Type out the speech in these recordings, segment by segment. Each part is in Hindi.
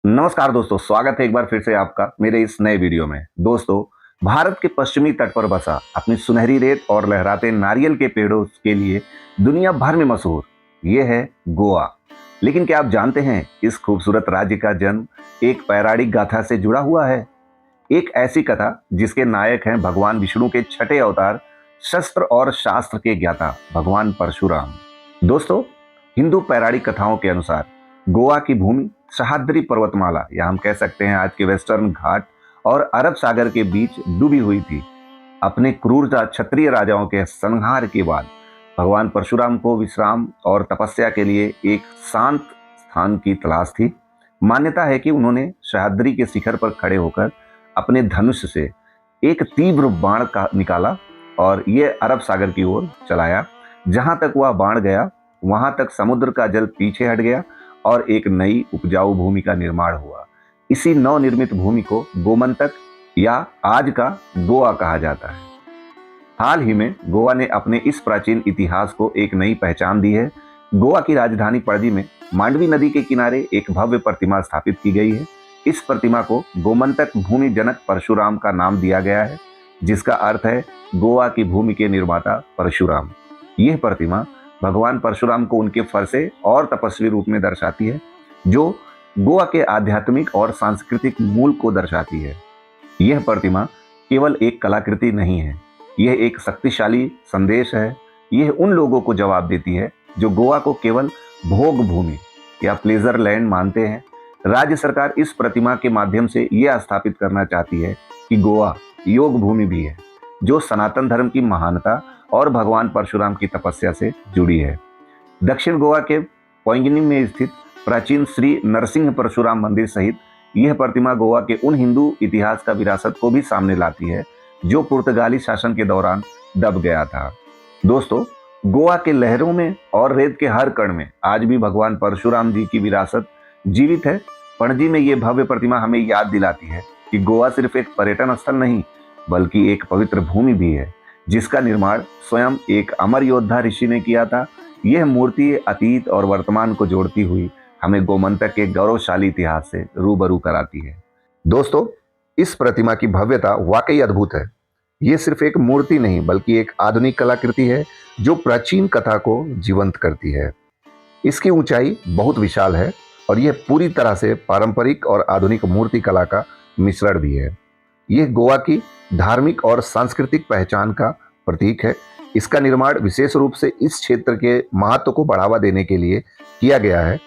नमस्कार दोस्तों, स्वागत है एक बार फिर से आपका मेरे इस नए वीडियो में। दोस्तों, भारत के पश्चिमी तट पर बसा अपनी सुनहरी रेत और लहराते नारियल के पेड़ों के लिए दुनिया भर में मशहूर ये है गोवा। लेकिन क्या आप जानते हैं इस खूबसूरत राज्य का जन्म एक पौराणिक गाथा से जुड़ा हुआ है। एक ऐसी कथा जिसके नायक हैं भगवान विष्णु के छठे अवतार, शस्त्र और शास्त्र के ज्ञाता भगवान परशुराम। दोस्तों, हिंदू पौराणिक कथाओं के अनुसार गोवा की भूमि सह्याद्री पर्वतमाला या हम कह सकते हैं आज के वेस्टर्न घाट और अरब सागर के बीच डूबी हुई थी। अपने क्रूरता क्षत्रिय राजाओं के संहार के बाद भगवान परशुराम को विश्राम और तपस्या के लिए एक शांत स्थान की तलाश थी। मान्यता है कि उन्होंने सह्याद्री के शिखर पर खड़े होकर अपने धनुष से एक तीव्र बाण का निकाला और ये अरब सागर की ओर चलाया। जहां तक वह बाण गया वहां तक समुद्र का जल पीछे हट गया और एक नई उपजाऊ भूमि का निर्माण हुआ। इसी नवनिर्मित भूमि को गोमंतक या आज का गोवा कहा जाता है। हाल ही में गोवा ने अपने इस प्राचीन इतिहास को एक नई पहचान दी है। गोवा की राजधानी पणजी में मांडवी नदी के किनारे एक भव्य प्रतिमा स्थापित की गई है। इस प्रतिमा को गोमंतक भूमि जनक परशुराम का नाम दिया गया है, जिसका अर्थ है गोवा की भूमि के निर्माता परशुराम। यह प्रतिमा भगवान परशुराम को उनके फरसे और तपस्वी रूप में दर्शाती है, जो गोवा के आध्यात्मिक और सांस्कृतिक मूल को दर्शाती है। यह प्रतिमा केवल एक कलाकृति नहीं है, यह एक शक्तिशाली संदेश है। यह उन लोगों को जवाब देती है जो गोवा को केवल भोग भूमि या प्लेजर लैंड मानते हैं। राज्य सरकार इस प्रतिमा के माध्यम से यह स्थापित करना चाहती है कि गोवा योग भूमि भी है, जो सनातन धर्म की महानता और भगवान परशुराम की तपस्या से जुड़ी है। दक्षिण गोवा के पोंगिनी में स्थित प्राचीन श्री नरसिंह परशुराम मंदिर सहित यह प्रतिमा गोवा के उन हिंदू इतिहास का विरासत को भी सामने लाती है जो पुर्तगाली शासन के दौरान दब गया था। दोस्तों, गोवा के लहरों में और रेत के हर कण में आज भी भगवान परशुराम जी की विरासत जीवित है। पणजी में यह भव्य प्रतिमा हमें याद दिलाती है कि गोवा सिर्फ एक पर्यटन स्थल नहीं बल्कि एक पवित्र भूमि भी है, जिसका निर्माण स्वयं एक अमर योद्धा ऋषि ने किया था। यह मूर्ति अतीत और वर्तमान को जोड़ती हुई हमें गोमंतक के गौरवशाली इतिहास से रूबरू कराती है। दोस्तों, इस प्रतिमा की भव्यता वाकई अद्भुत है। यह सिर्फ एक मूर्ति नहीं बल्कि एक आधुनिक कलाकृति है जो प्राचीन कथा को जीवंत करती है। इसकी ऊंचाई बहुत विशाल है और यह पूरी तरह से पारंपरिक और आधुनिक मूर्ति कला का मिश्रण भी है। यह गोवा की धार्मिक और सांस्कृतिक पहचान का प्रतीक है। इसका निर्माण विशेष रूप से इस क्षेत्र के महत्व को बढ़ावा देने के लिए किया गया है।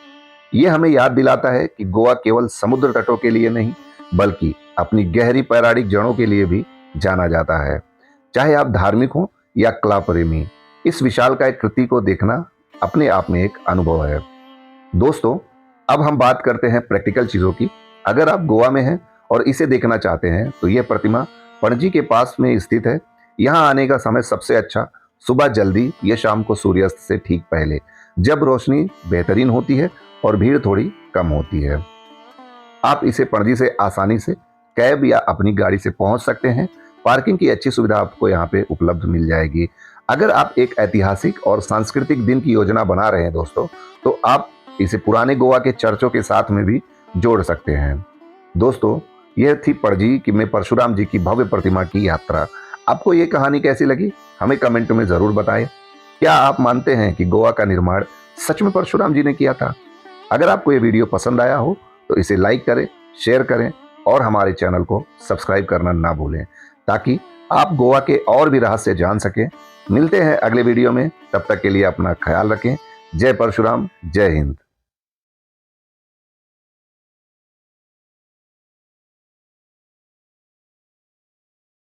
यह हमें याद दिलाता है कि गोवा केवल समुद्र तटों के लिए नहीं बल्कि अपनी गहरी पौराणिक जड़ों के लिए भी जाना जाता है। चाहे आप धार्मिक हो या कला प्रेमी, इस विशालकाय कृति को देखना अपने आप में एक अनुभव है। दोस्तों, अब हम बात करते हैं प्रैक्टिकल चीज़ों की। अगर आप गोवा में हैं और इसे देखना चाहते हैं तो यह प्रतिमा पणजी के पास में स्थित है। यहाँ आने का समय सबसे अच्छा सुबह जल्दी या शाम को सूर्यास्त से ठीक पहले, जब रोशनी बेहतरीन होती है और भीड़ थोड़ी कम होती है। आप इसे पणजी से आसानी से कैब या अपनी गाड़ी से पहुंच सकते हैं। पार्किंग की अच्छी सुविधा आपको यहाँ पे उपलब्ध मिल जाएगी। अगर आप एक ऐतिहासिक और सांस्कृतिक दिन की योजना बना रहे हैं दोस्तों, तो आप इसे पुराने गोवा के चर्चों के साथ में भी जोड़ सकते हैं। दोस्तों, यह थी पणजी की में परशुराम जी की भव्य प्रतिमा की यात्रा। आपको ये कहानी कैसी लगी हमें कमेंट में जरूर बताएं। क्या आप मानते हैं कि गोवा का निर्माण सच में परशुराम जी ने किया था? अगर आपको ये वीडियो पसंद आया हो तो इसे लाइक करें, शेयर करें और हमारे चैनल को सब्सक्राइब करना ना भूलें, ताकि आप गोवा के और भी रहस्य जान सकें। मिलते हैं अगले वीडियो में, तब तक के लिए अपना ख्याल रखें। जय परशुराम, जय हिंद।